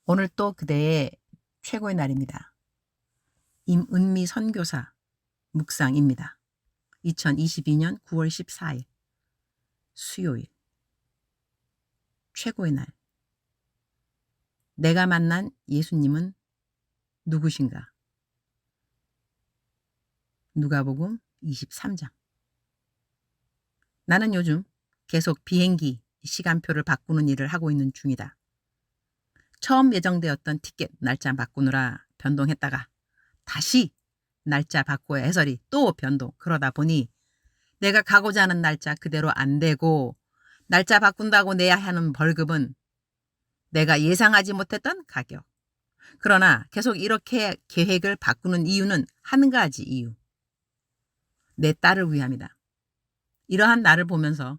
오늘 또 그대의 최고의 날입니다. 임은미 선교사 묵상입니다. 2022년 9월 14일 수요일 최고의 날. 내가 만난 예수님은 누구신가? 누가복음 23장. 나는 요즘 계속 비행기 시간표를 바꾸는 일을 하고 있는 중이다. 처음 예정되었던 티켓 날짜 바꾸느라 변동했다가 다시 날짜 바꿔야 해서리 또 변동. 그러다 보니 내가 가고자 하는 날짜 그대로 안 되고 날짜 바꾼다고 내야 하는 벌금은 내가 예상하지 못했던 가격. 그러나 계속 이렇게 계획을 바꾸는 이유는 한 가지 이유. 내 딸을 위함이다. 이러한 나를 보면서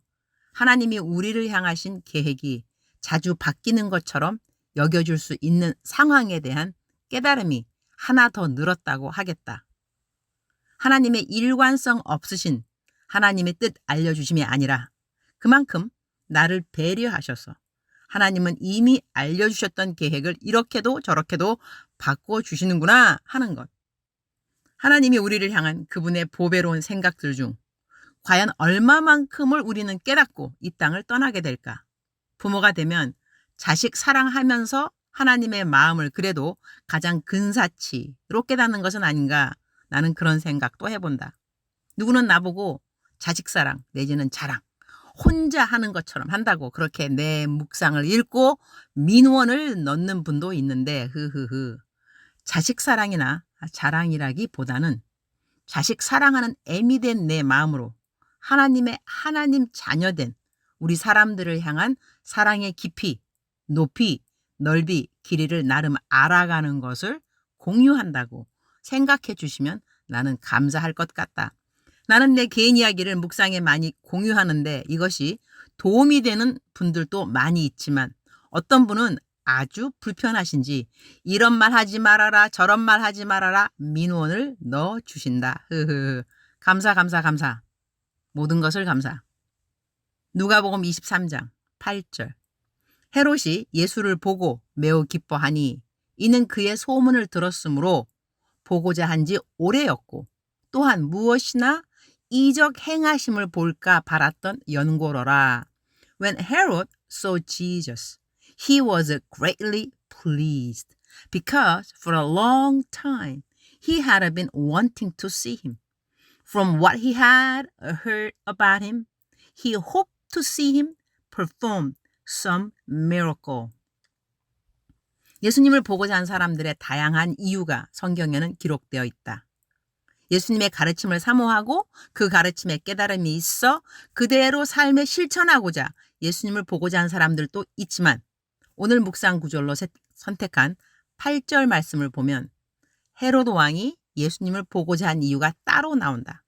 하나님이 우리를 향하신 계획이 자주 바뀌는 것처럼 여겨줄 수 있는 상황에 대한 깨달음이 하나 더 늘었다고 하겠다. 하나님의 일관성 없으신 하나님의 뜻 알려주심이 아니라 그만큼 나를 배려하셔서 하나님은 이미 알려주셨던 계획을 이렇게도 저렇게도 바꿔주시는구나 하는 것. 하나님이 우리를 향한 그분의 보배로운 생각들 중 과연 얼마만큼을 우리는 깨닫고 이 땅을 떠나게 될까? 부모가 되면 자식 사랑하면서 하나님의 마음을 그래도 가장 근사치로 깨닫는 것은 아닌가? 나는 그런 생각도 해본다. 누구는 나보고 자식 사랑 내지는 자랑 혼자 하는 것처럼 한다고 그렇게 내 묵상을 읽고 민원을 넣는 분도 있는데 자식 사랑이나 자랑이라기보다는 자식 사랑하는 애미 된 내 마음으로 하나님 자녀된 우리 사람들을 향한 사랑의 깊이, 높이, 넓이, 길이를 나름 알아가는 것을 공유한다고 생각해 주시면 나는 감사할 것 같다. 나는 내 개인 이야기를 묵상에 많이 공유하는데 이것이 도움이 되는 분들도 많이 있지만 어떤 분은 아주 불편하신지 이런 말 하지 말아라 저런 말 하지 말아라 민원을 넣어주신다. 감사. 모든 것을 감사. 누가복음 23장 8절. 헤롯이 예수를 보고 매우 기뻐하니 이는 그의 소문을 들었으므로 보고자 한지 오래였고 또한 무엇이나 이적 행하심을 볼까 바랐던 연고로라. When Herod saw Jesus, he was greatly pleased because for a long time he had been wanting to see him. From what he had heard about him, he hoped to see him perform some miracle. 예수님을 보고자 한 사람들의 다양한 이유가 성경에는 기록되어 있다. 예수님의 가르침을 사모하고 그 가르침에 깨달음이 있어 그대로 삶에 실천하고자 예수님을 보고자 한 사람들도 있지만 오늘 묵상 구절로 선택한 8절 말씀을 보면 헤롯 왕이 예수님을 보고자 한 이유가 따로 나온다.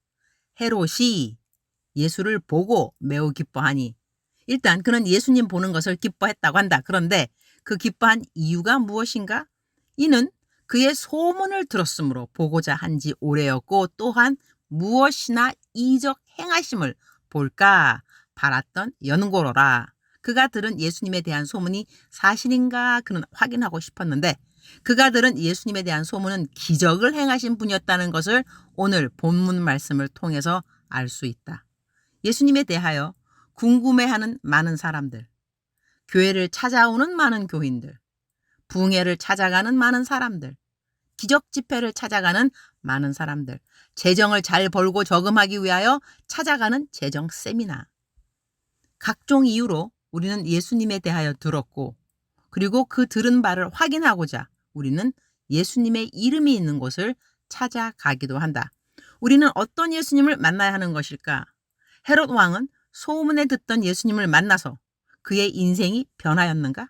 헤롯이 예수를 보고 매우 기뻐하니 일단 그는 예수님 보는 것을 기뻐했다고 한다. 그런데 그 기뻐한 이유가 무엇인가? 이는 그의 소문을 들었으므로 보고자 한지 오래였고 또한 무엇이나 이적 행하심을 볼까 바랐던 연고로라. 그가 들은 예수님에 대한 소문이 사실인가 그는 확인하고 싶었는데 그가 들은 예수님에 대한 소문은 기적을 행하신 분이었다는 것을 오늘 본문 말씀을 통해서 알 수 있다. 예수님에 대하여 궁금해하는 많은 사람들, 교회를 찾아오는 많은 교인들, 부흥회를 찾아가는 많은 사람들, 기적 집회를 찾아가는 많은 사람들, 재정을 잘 벌고 저금하기 위하여 찾아가는 재정 세미나. 각종 이유로 우리는 예수님에 대하여 들었고 그리고 그 들은 바를 확인하고자 우리는 예수님의 이름이 있는 곳을 찾아가기도 한다. 우리는 어떤 예수님을 만나야 하는 것일까? 헤롯 왕은 소문에 듣던 예수님을 만나서 그의 인생이 변하였는가?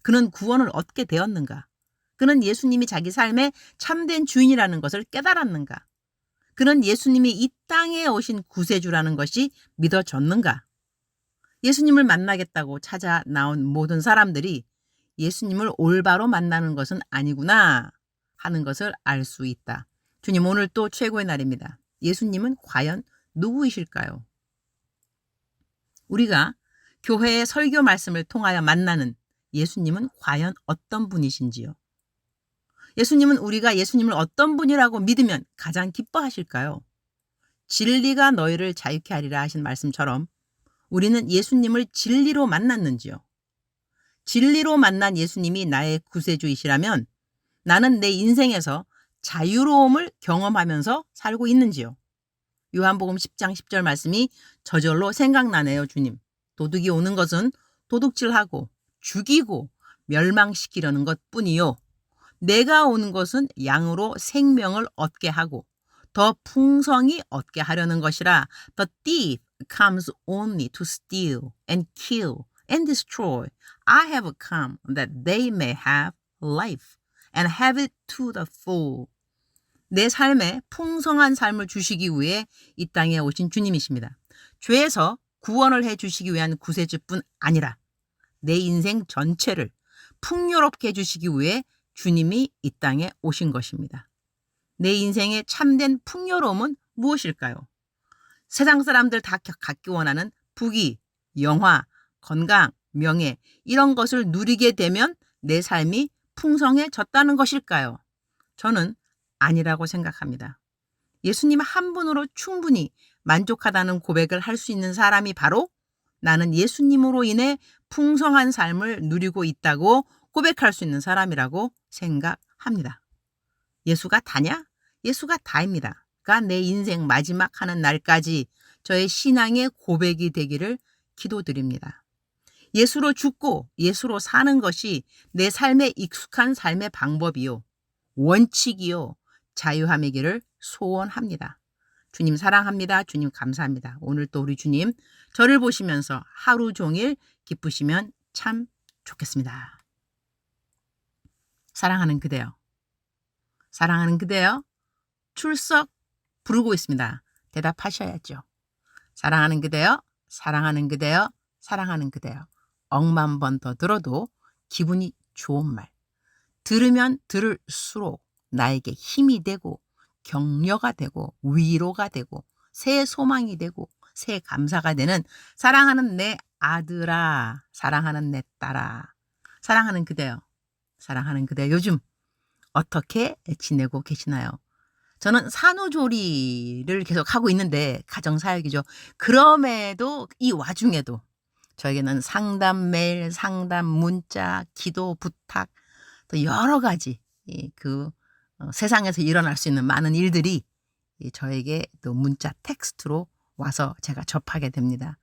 그는 구원을 얻게 되었는가? 그는 예수님이 자기 삶의 참된 주인이라는 것을 깨달았는가? 그는 예수님이 이 땅에 오신 구세주라는 것이 믿어졌는가? 예수님을 만나겠다고 찾아 나온 모든 사람들이 예수님을 올바로 만나는 것은 아니구나 하는 것을 알 수 있다. 주님, 오늘 또 최고의 날입니다. 예수님은 과연 누구이실까요? 우리가 교회의 설교 말씀을 통하여 만나는 예수님은 과연 어떤 분이신지요? 예수님은 우리가 예수님을 어떤 분이라고 믿으면 가장 기뻐하실까요? 진리가 너희를 자유케 하리라 하신 말씀처럼 우리는 예수님을 진리로 만났는지요? 진리로 만난 예수님이 나의 구세주이시라면 나는 내 인생에서 자유로움을 경험하면서 살고 있는지요? 요한복음 10장 10절 말씀이 저절로 생각나네요. 주님. 도둑이 오는 것은 도둑질하고 죽이고 멸망시키려는 것뿐이요. 내가 오는 것은 양으로 생명을 얻게 하고 더 풍성히 얻게 하려는 것이라. The thief comes only to steal and kill and destroy. I have come that they may have life and have it to the full. 내 삶에 풍성한 삶을 주시기 위해 이 땅에 오신 주님이십니다. 죄에서 구원을 해 주시기 위한 구세주뿐 아니라 내 인생 전체를 풍요롭게 해 주시기 위해 주님이 이 땅에 오신 것입니다. 내 인생의 참된 풍요로움은 무엇일까요? 세상 사람들 다 갖기 원하는 부귀, 영화, 건강, 명예 이런 것을 누리게 되면 내 삶이 풍성해졌다는 것일까요? 저는 아니라고 생각합니다. 예수님 한 분으로 충분히 만족하다는 고백을 할 수 있는 사람이 바로 나는 예수님으로 인해 풍성한 삶을 누리고 있다고 고백할 수 있는 사람이라고 생각합니다. 예수가 다냐? 예수가 다입니다. 그러니까 내 인생 마지막 하는 날까지 저의 신앙의 고백이 되기를 기도드립니다. 예수로 죽고 예수로 사는 것이 내 삶에 익숙한 삶의 방법이요. 원칙이요. 자유함이기를 소원합니다. 주님 사랑합니다. 주님 감사합니다. 오늘 또 우리 주님 저를 보시면서 하루 종일 기쁘시면 참 좋겠습니다. 사랑하는 그대여. 사랑하는 그대여. 출석 부르고 있습니다. 대답하셔야죠. 사랑하는 그대여. 사랑하는 그대여. 사랑하는 그대여. 억만 번 더 들어도 기분이 좋은 말. 들으면 들을수록 나에게 힘이 되고 격려가 되고 위로가 되고 새 소망이 되고 새 감사가 되는 사랑하는 내 아들아, 사랑하는 내 딸아, 사랑하는 그대여, 사랑하는 그대여. 요즘 어떻게 지내고 계시나요? 저는 산후조리를 계속 하고 있는데 가정사역이죠. 그럼에도 이 와중에도 저에게는 상담 메일, 상담 문자, 기도 부탁 또 여러 가지 세상에서 일어날 수 있는 많은 일들이 저에게 또 문자 텍스트로 와서 제가 접하게 됩니다.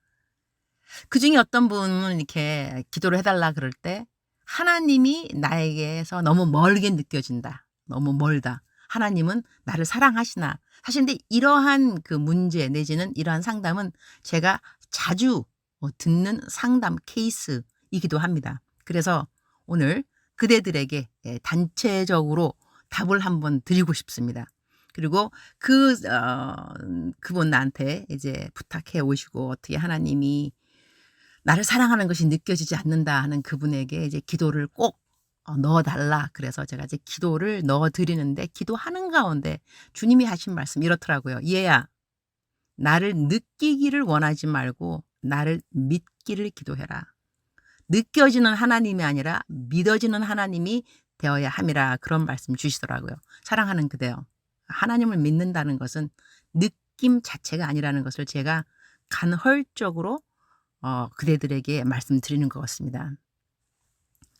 그중에 어떤 분은 이렇게 기도를 해달라 그럴 때 하나님이 나에게서 너무 멀게 느껴진다. 너무 멀다. 하나님은 나를 사랑하시나. 사실 근데 이러한 그 문제 내지는 이러한 상담은 제가 자주 듣는 상담 케이스이기도 합니다. 그래서 오늘 그대들에게 단체적으로 답을 한번 드리고 싶습니다. 그리고 그분 나한테 이제 부탁해 오시고 어떻게 하나님이 나를 사랑하는 것이 느껴지지 않는다 하는 그분에게 이제 기도를 꼭 넣어달라. 그래서 제가 이제 기도를 넣어드리는데 기도하는 가운데 주님이 하신 말씀 이렇더라고요. 얘야, 나를 느끼기를 원하지 말고 나를 믿기를 기도해라. 느껴지는 하나님이 아니라 믿어지는 하나님이 되어야 함이라. 그런 말씀 주시더라고요. 사랑하는 그대여. 하나님을 믿는다는 것은 느낌 자체가 아니라는 것을 제가 간헐적으로 그대들에게 말씀드리는 것 같습니다.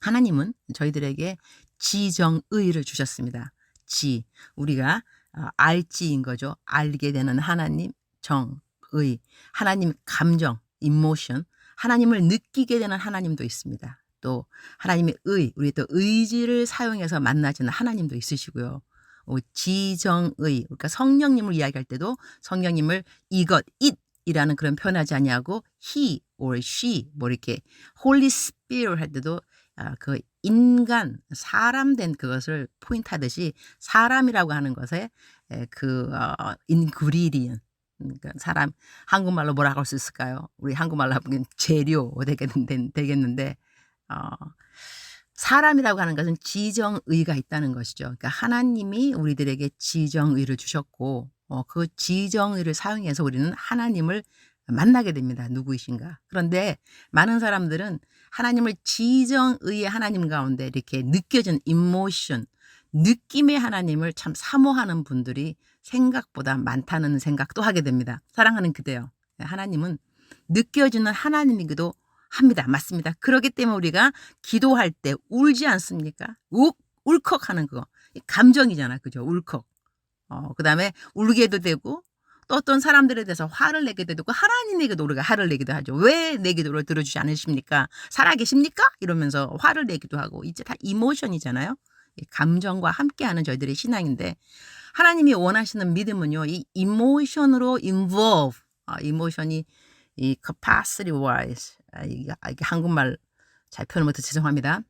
하나님은 저희들에게 지정의를 주셨습니다. 우리가 알지인 거죠. 알게 되는 하나님, 정의, 하나님 감정, 이모션, 하나님을 느끼게 되는 하나님도 있습니다. 또 하나님의 우리 또 의지를 사용해서 만나지는 하나님도 있으시고요. 지정의, 그러니까 성령님을 이야기할 때도 성령님을 이것, it이라는 그런 표현하지 아니하고 he or she 이렇게 Holy Spirit 할 때도 그 인간, 사람 된 그것을 포인트하듯이 사람이라고 하는 것에 ingredient, 그러니까 사람 한국말로 뭐라고 할 수 있을까요? 우리 한국말로 하면 재료 되겠는데 사람이라고 하는 것은 지정의가 있다는 것이죠. 그러니까 하나님이 우리들에게 지정의를 주셨고 그 지정의를 사용해서 우리는 하나님을 만나게 됩니다. 누구이신가. 그런데 많은 사람들은 하나님을 지정의의 하나님 가운데 이렇게 느껴진 이모션, 느낌의 하나님을 참 사모하는 분들이 생각보다 많다는 생각도 하게 됩니다. 사랑하는 그대요. 하나님은 느껴지는 하나님이기도 합니다. 맞습니다. 그렇기 때문에 우리가 기도할 때 울지 않습니까? 울컥하는 그거. 감정이잖아. 그죠? 울컥. 그다음에 울게도 되고 또 어떤 사람들에 대해서 화를 내기도 되고 하나님에게도 우리가 화를 내기도 하죠. 왜 내 기도를 들어주지 않으십니까? 살아계십니까? 이러면서 화를 내기도 하고 이제 다 이모션이잖아요. 이 감정과 함께하는 저희들의 신앙인데 하나님이 원하시는 믿음은요. 이 이모션으로 involve 이모션이 이 capacity wise 이게 한국말 잘 표현 못해서 죄송합니다.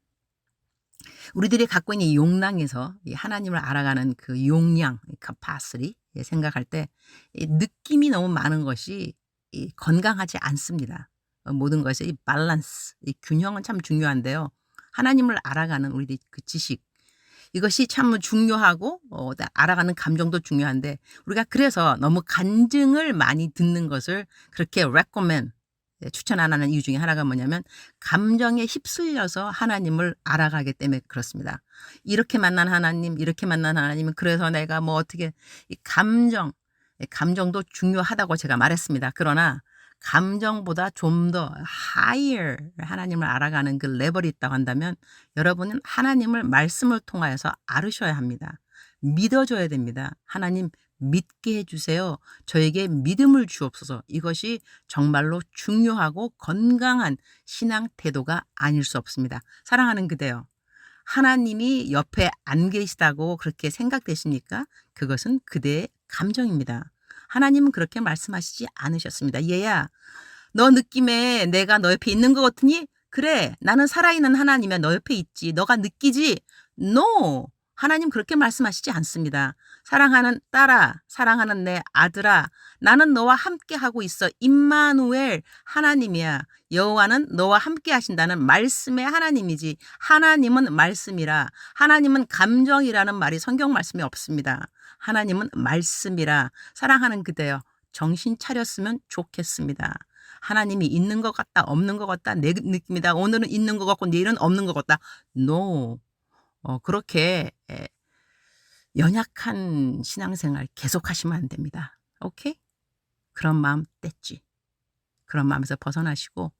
우리들이 갖고 있는 이 용량에서 이 하나님을 알아가는 그 용량, capacity 생각할 때 이 느낌이 너무 많은 것이 이 건강하지 않습니다. 모든 것의 이 밸런스, 이 균형은 참 중요한데요. 하나님을 알아가는 우리의 그 지식 이것이 참 중요하고 알아가는 감정도 중요한데 우리가 그래서 너무 간증을 많이 듣는 것을 그렇게 recommend 추천 안 하는 이유 중에 하나가 뭐냐면 감정에 휩쓸려서 하나님을 알아가기 때문에 그렇습니다. 이렇게 만난 하나님, 이렇게 만난 하나님은 그래서 내가 뭐 어떻게 이 감정도 중요하다고 제가 말했습니다. 그러나 감정보다 좀 더 higher 하나님을 알아가는 그 레벨이 있다고 한다면 여러분은 하나님을 말씀을 통하여서 알으셔야 합니다. 믿어줘야 됩니다. 하나님 믿게 해주세요. 저에게 믿음을 주옵소서. 이것이 정말로 중요하고 건강한 신앙 태도가 아닐 수 없습니다. 사랑하는 그대요. 하나님이 옆에 안 계시다고 그렇게 생각되십니까? 그것은 그대의 감정입니다. 하나님은 그렇게 말씀하시지 않으셨습니다. 얘야, 너 느낌에 내가 너 옆에 있는 것 같으니? 그래, 나는 살아있는 하나님이야. 너 옆에 있지. 너가 느끼지? No! 하나님 그렇게 말씀하시지 않습니다. 사랑하는 딸아, 사랑하는 내 아들아, 나는 너와 함께 하고 있어. 임마누엘 하나님이야. 여호와는 너와 함께 하신다는 말씀의 하나님이지. 하나님은 말씀이라. 하나님은 감정이라는 말이 성경 말씀에 없습니다. 하나님은 말씀이라. 사랑하는 그대여, 정신 차렸으면 좋겠습니다. 하나님이 있는 것 같다, 없는 것 같다, 내 느낌이다. 오늘은 있는 것 같고 내일은 없는 것 같다. No. 그렇게 연약한 신앙생활 계속하시면 안 됩니다. 오케이? 그런 마음 뗐지. 그런 마음에서 벗어나시고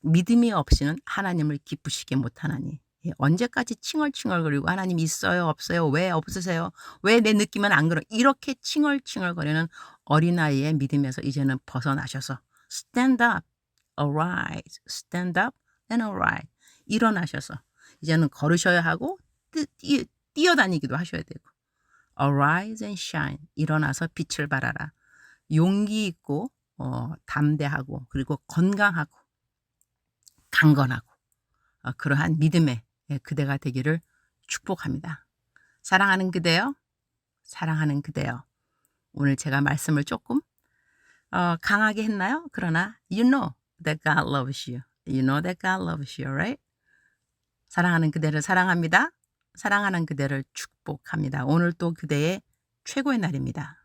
믿음이 없이는 하나님을 기쁘시게 못하나니 언제까지 칭얼칭얼거리고 하나님 있어요 없어요 왜 없으세요 왜 내 느낌은 안 그러 이렇게 칭얼칭얼거리는 어린아이의 믿음에서 이제는 벗어나셔서 stand up, arise, stand up and arise 일어나셔서 이제는 걸으셔야 하고 뛰어다니기도 하셔야 되고 arise and shine 일어나서 빛을 발하라 용기 있고 담대하고 그리고 건강하고 강건하고 그러한 믿음의 그대가 되기를 축복합니다. 사랑하는 그대요. 사랑하는 그대요. 오늘 제가 말씀을 조금 강하게 했나요? 그러나 you know that God loves you. You know that God loves you, right? 사랑하는 그대를 사랑합니다. 사랑하는 그대를 축복합니다. 오늘 또 그대의 최고의 날입니다.